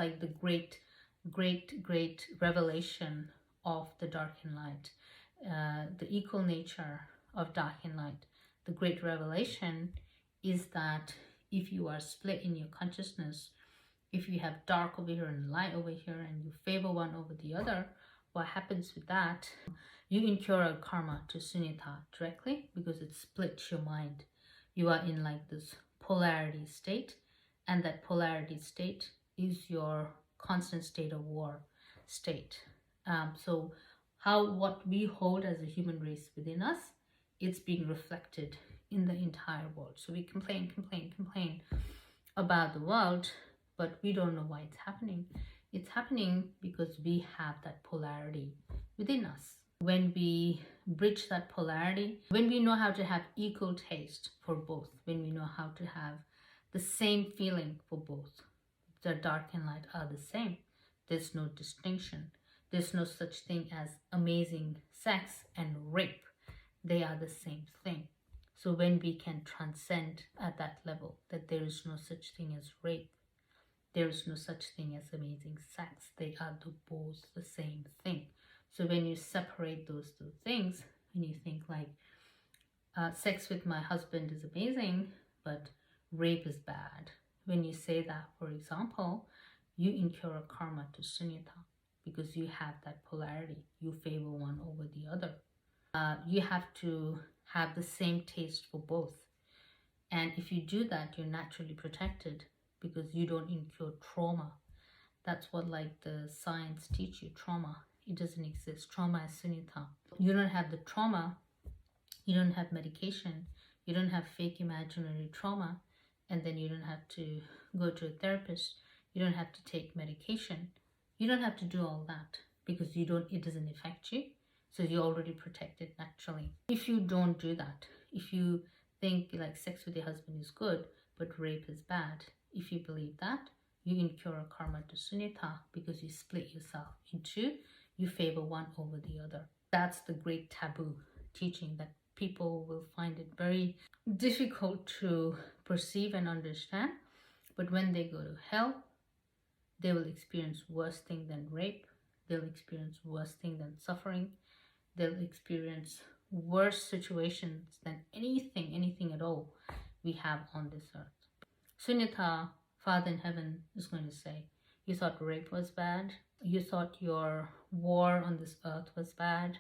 Like the great revelation of the dark and light, the equal nature of dark and light. The great revelation is that if you are split in your consciousness, if you have dark over here and light over here, and you favor one over the other, what happens with that? You incur a karma to Sunyata directly, because it splits your mind. You are in like this polarity state, and that polarity state is your constant state of war state. So what we hold as a human race within us, it's being reflected in the entire world. So we complain about the world, but we don't know why it's happening. It's happening because we have that polarity within us. When we bridge that polarity, when we know how to have equal taste for both, when we know how to have the same feeling for both, the dark and light are the same. There's no distinction. There's no such thing as amazing sex and rape. They are the same thing. So when we can transcend at that level, that there is no such thing as rape, there is no such thing as amazing sex, they are both the same thing. So when you separate those two things, when you think like sex with my husband is amazing, but rape is bad. When you say that, for example, you incur a karma to Sunyata, because you have that polarity. You favor one over the other. You have to have the same taste for both. And if you do that, you're naturally protected, because you don't incur trauma. That's what like the science teach you, trauma. It doesn't exist. Trauma is Sunyata. You don't have the trauma. You don't have medication. You don't have fake imaginary trauma. And then you don't have to go to a therapist. You don't have to take medication. You don't have to do all that, because it doesn't affect you. So you're already protected naturally. If you don't do that, if you think like sex with your husband is good, but rape is bad, if you believe that, you incur a karma to Sunyata, because you split yourself in two. You favor one over the other. That's the great taboo teaching that people will find it very difficult to perceive and understand. But when they go to hell, they will experience worse thing than rape. They'll experience worse thing than suffering. They'll experience worse situations than anything at all we have on this earth. Sunyata, Father in heaven, is going to say, you thought rape was bad. You thought your war on this earth was bad.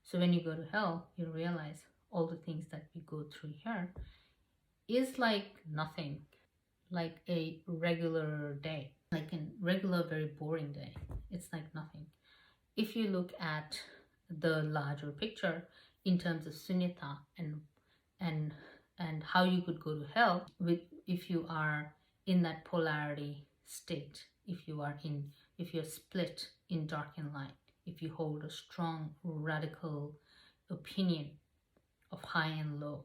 So when you go to hell, you realize all the things that we go through here is like nothing, like a regular day, like a regular, very boring day. It's like nothing. If you look at the larger picture in terms of Sunyata and how you could go to hell if you are in that polarity state, if you're split in dark and light, if you hold a strong radical opinion of high and low,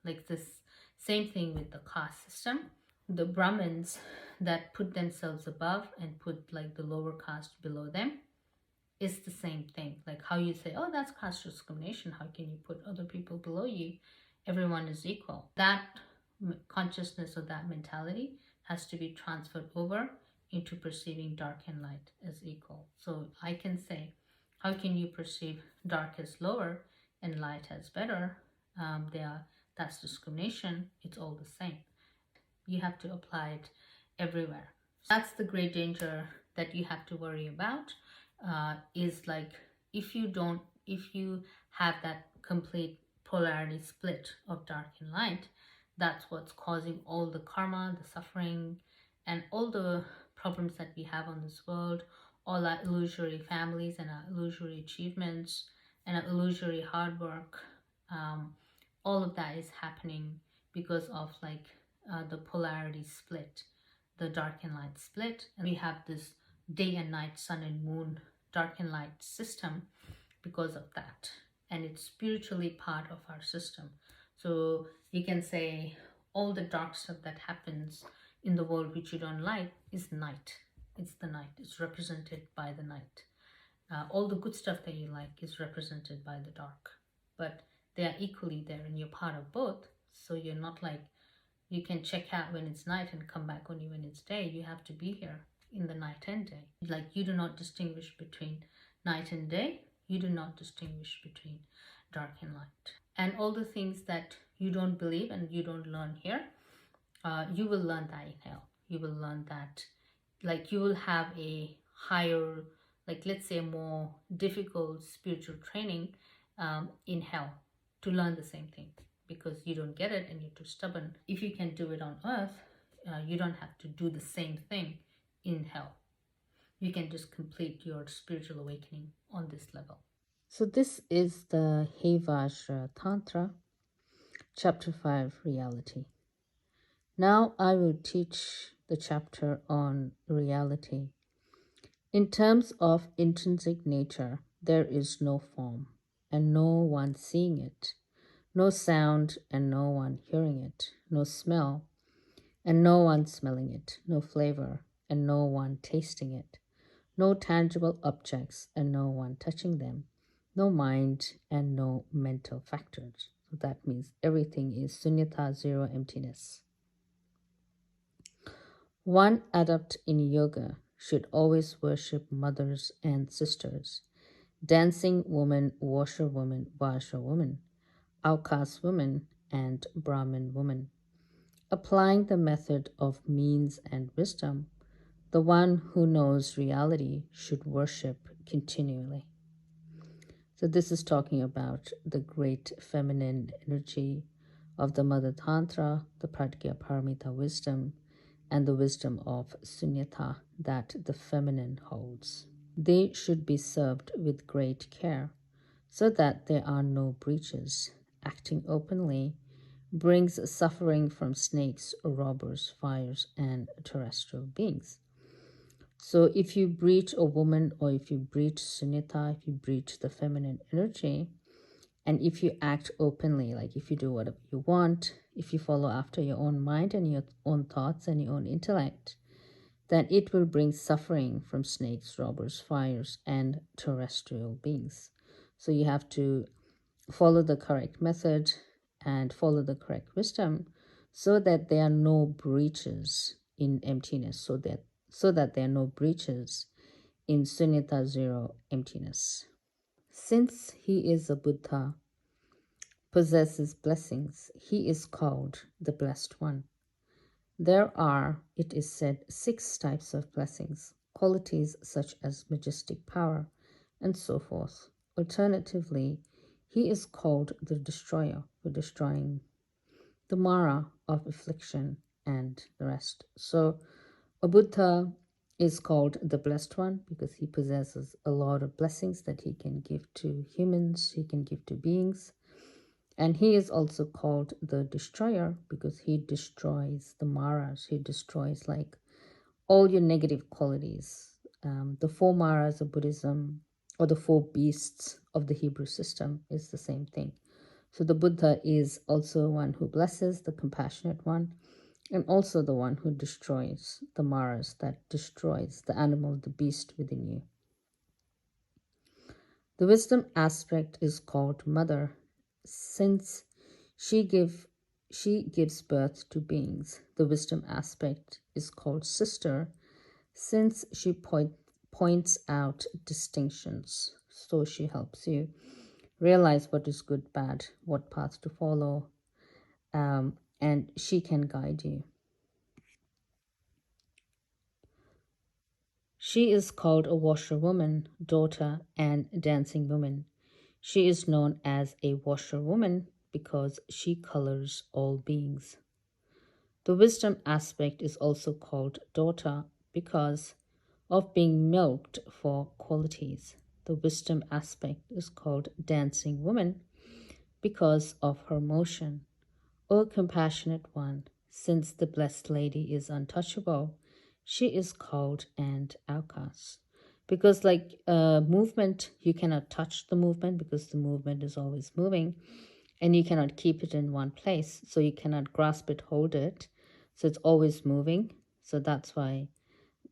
like this same thing with the caste system. The Brahmins that put themselves above and put like the lower caste below them, is the same thing. Like how you say, oh, that's caste discrimination. How can you put other people below you? Everyone is equal. That consciousness or that mentality has to be transferred over into perceiving dark and light as equal. So I can say, how can you perceive dark as lower and light as better? That's discrimination. It's all the same. You have to apply it everywhere. That's the great danger that you have to worry about. Is like if you have that complete polarity split of dark and light, that's what's causing all the karma, the suffering, and all the problems that we have on this world, all our illusory families and our illusory achievements and our illusory hard work. All of that is happening because of like the polarity split, the dark and light split. And we have this day and night, sun and moon, dark and light system because of that. And it's spiritually part of our system. So you can say all the dark stuff that happens in the world which you don't like is night. It's the night. It's represented by the night. All the good stuff that you like is represented by the dark. But they are equally there and you're part of both. So you're not like, you can check out when it's night and come back only when it's day. You have to be here in the night and day. Like you do not distinguish between night and day, you do not distinguish between dark and light. And all the things that you don't believe and you don't learn here, you will learn that in hell. You will learn that, like, you will have a higher, like, let's say, a more difficult spiritual training in hell to learn the same thing, because you don't get it and you're too stubborn. If you can do it on earth, you don't have to do the same thing in hell. You can just complete your spiritual awakening on this level. So this is the Hevajra Tantra, chapter 5, reality. Now I will teach the chapter on reality. In terms of intrinsic nature, there is no form and no one seeing it, no sound and no one hearing it, no smell and no one smelling it, no flavor and no one tasting it, no tangible objects and no one touching them, no mind and no mental factors. So that means everything is sunyata, zero, emptiness. One adept in yoga should always worship mothers and sisters, dancing woman, washerwoman, vajra outcast woman, and Brahmin woman. Applying the method of means and wisdom, the one who knows reality should worship continually. So this is talking about the great feminine energy of the Mother Tantra, the Prajna Paramita wisdom, and the wisdom of Sunyata that the feminine holds. They should be served with great care so that there are no breaches. Acting openly brings suffering from snakes, robbers, fires, and terrestrial beings. So if you breach a woman, or if you breach Sunyata, if you breach the feminine energy, and if you act openly, like if you do whatever you want, if you follow after your own mind and your own thoughts and your own intellect, then it will bring suffering from snakes, robbers, fires, and terrestrial beings. So you have to follow the correct method and follow the correct wisdom so that there are no breaches in emptiness, so that there are no breaches in Sunyata, zero, emptiness. Since he is a Buddha, possesses blessings, he is called the Blessed One. There are, it is said, 6 types of blessings, qualities such as majestic power, and so forth. Alternatively, he is called the Destroyer for destroying the Mara of affliction and the rest. So a Buddha is called the Blessed One because he possesses a lot of blessings that he can give to humans, he can give to beings. And he is also called the Destroyer because he destroys the Maras. He destroys like all your negative qualities. The 4 Maras of Buddhism, or the 4 beasts of the Hebrew system, is the same thing. So the Buddha is also one who blesses, the compassionate one, and also the one who destroys the Maras, that destroys the animal, the beast within you. The wisdom aspect is called mother, since she gives birth to beings. The wisdom aspect is called sister, since she points out distinctions. So she helps you realize what is good, bad, what path to follow, and she can guide you. She is called a washerwoman, daughter, and dancing woman. She is known as a washerwoman because she colors all beings. The wisdom aspect is also called daughter because of being milked for qualities. The wisdom aspect is called dancing woman because of her motion. O compassionate one, since the Blessed Lady is untouchable, she is called an outcast. Because like movement, you cannot touch the movement because the movement is always moving and you cannot keep it in one place. So you cannot grasp it, hold it. So it's always moving. So that's why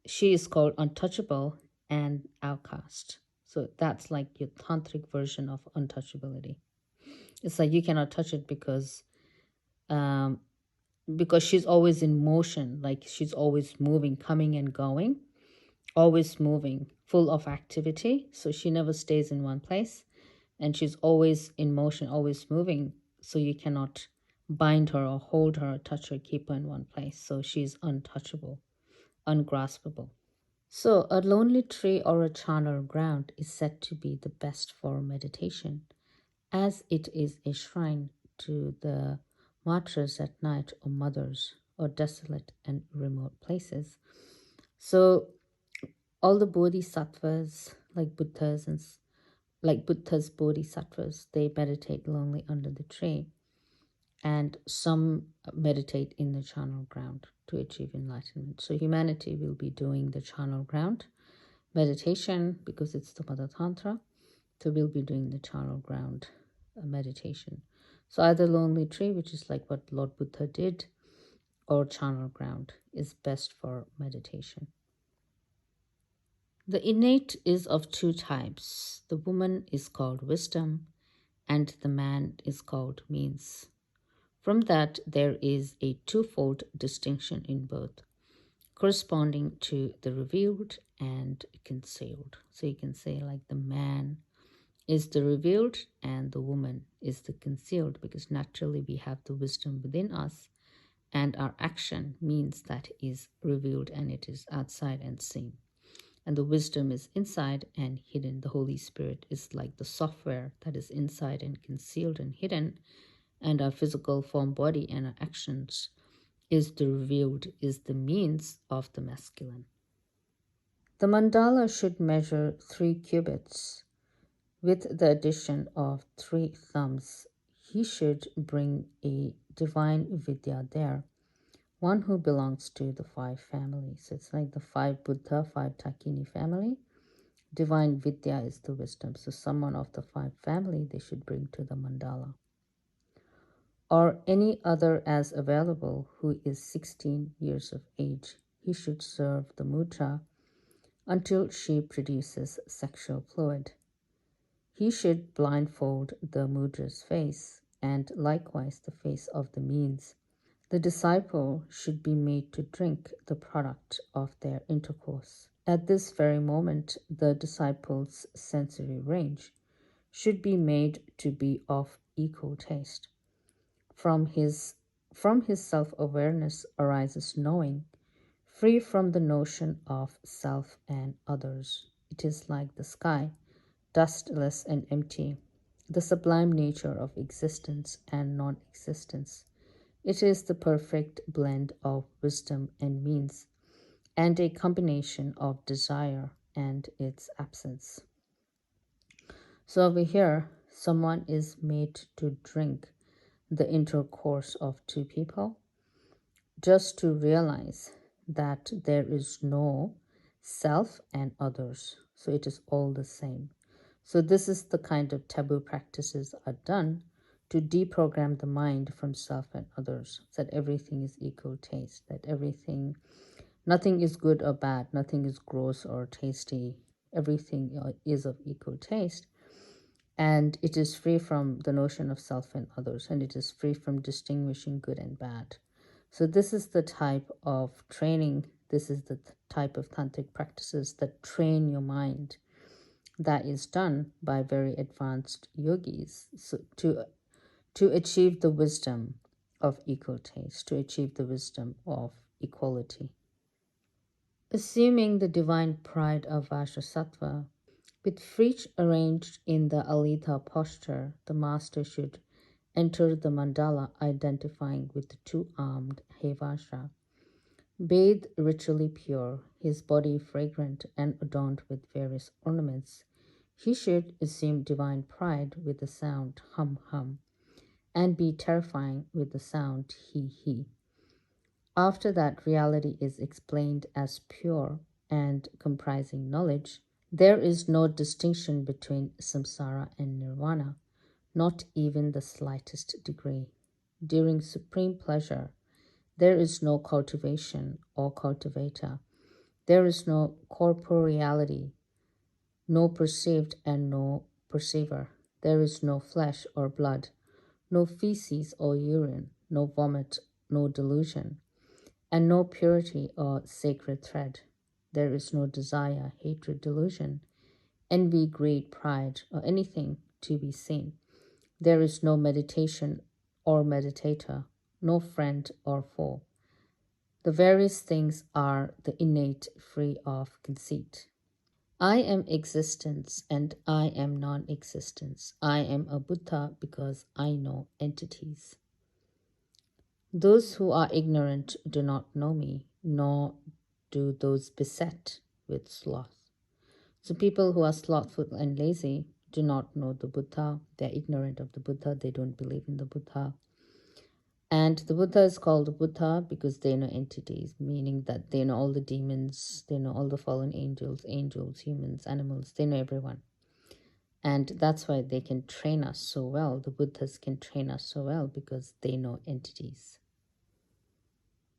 she is called untouchable and outcast. So that's like your tantric version of untouchability. It's like you cannot touch it because she's always in motion, like she's always moving, coming and going. always moving, full of activity. So she never stays in one place, and she's always in motion, always moving. So you cannot bind her or hold her, or touch her, keep her in one place. So she's untouchable, ungraspable. So a lonely tree or a charnel ground is said to be the best for meditation, as it is a shrine to the matras at night, or mothers, or desolate and remote places. So all the bodhisattvas, like Buddha's bodhisattvas, they meditate lonely under the tree, and some meditate in the charnel ground to achieve enlightenment. So humanity will be doing the charnel ground meditation because it's the Mother Tantra. So we'll be doing the charnel ground meditation. So either lonely tree, which is like what Lord Buddha did, or charnel ground is best for meditation. The innate is of two types. The woman is called wisdom, and the man is called means. From that, there is a twofold distinction in both, corresponding to the revealed and concealed. So you can say, like, the man is the revealed and the woman is the concealed, because naturally we have the wisdom within us, and our action means that is revealed and it is outside and seen. And the wisdom is inside and hidden. The Holy Spirit is like the software that is inside and concealed and hidden. And our physical form, body, and our actions is the revealed, is the means of the masculine. The mandala should measure 3 cubits. With the addition of 3 thumbs, he should bring a divine vidya there, one who belongs to the 5 families. So it's like the 5 Buddha, 5 Takini family. Divine vidya is the wisdom. So someone of the 5 family they should bring to the mandala. Or any other as available who is 16 years of age. He should serve the mudra until she produces sexual fluid. He should blindfold the mudra's face and likewise the face of the means. The disciple should be made to drink the product of their intercourse. At this very moment, the disciple's sensory range should be made to be of equal taste. From his self-awareness arises knowing, free from the notion of self and others. It is like the sky, dustless and empty, the sublime nature of existence and non-existence. It is the perfect blend of wisdom and means, and a combination of desire and its absence. So over here, someone is made to drink the intercourse of 2 people just to realize that there is no self and others. So it is all the same. So this is the kind of taboo practices are done to deprogram the mind from self and others, that everything is equal taste, that nothing is good or bad, nothing is gross or tasty, everything is of equal taste. And it is free from the notion of self and others, and it is free from distinguishing good and bad. So this is the type of training, this is the type of tantric practices that train your mind, that is done by very advanced yogis, so to achieve the wisdom of equal taste, to achieve the wisdom of equality. Assuming the divine pride of Vajrasattva, with feet arranged in the Alita posture, the master should enter the mandala identifying with the 2-armed Hevajra. Bathed ritually pure, his body fragrant and adorned with various ornaments, he should assume divine pride with the sound hum hum, and be terrifying with the sound he he. After that reality is explained as pure and comprising knowledge, there is no distinction between samsara and nirvana, not even the slightest degree. During supreme pleasure, there is no cultivation or cultivator. There is no corporeality, no perceived and no perceiver. There is no flesh or blood, no feces or urine, no vomit, no delusion, and no purity or sacred thread. There is no desire, hatred, delusion, envy, greed, pride, or anything to be seen. There is no meditation or meditator, no friend or foe. The various things are the innate, free of conceit. I am existence and I am non existence. I am a Buddha because I know entities. Those who are ignorant do not know me, nor do those beset with sloth. So, people who are slothful and lazy do not know the Buddha. They're ignorant of the Buddha. They don't believe in the Buddha. And the Buddha is called the Buddha because they know entities, meaning that they know all the demons, they know all the fallen angels, humans, animals, they know everyone. And that's why they can train us so well. The Buddhas can train us so well because they know entities.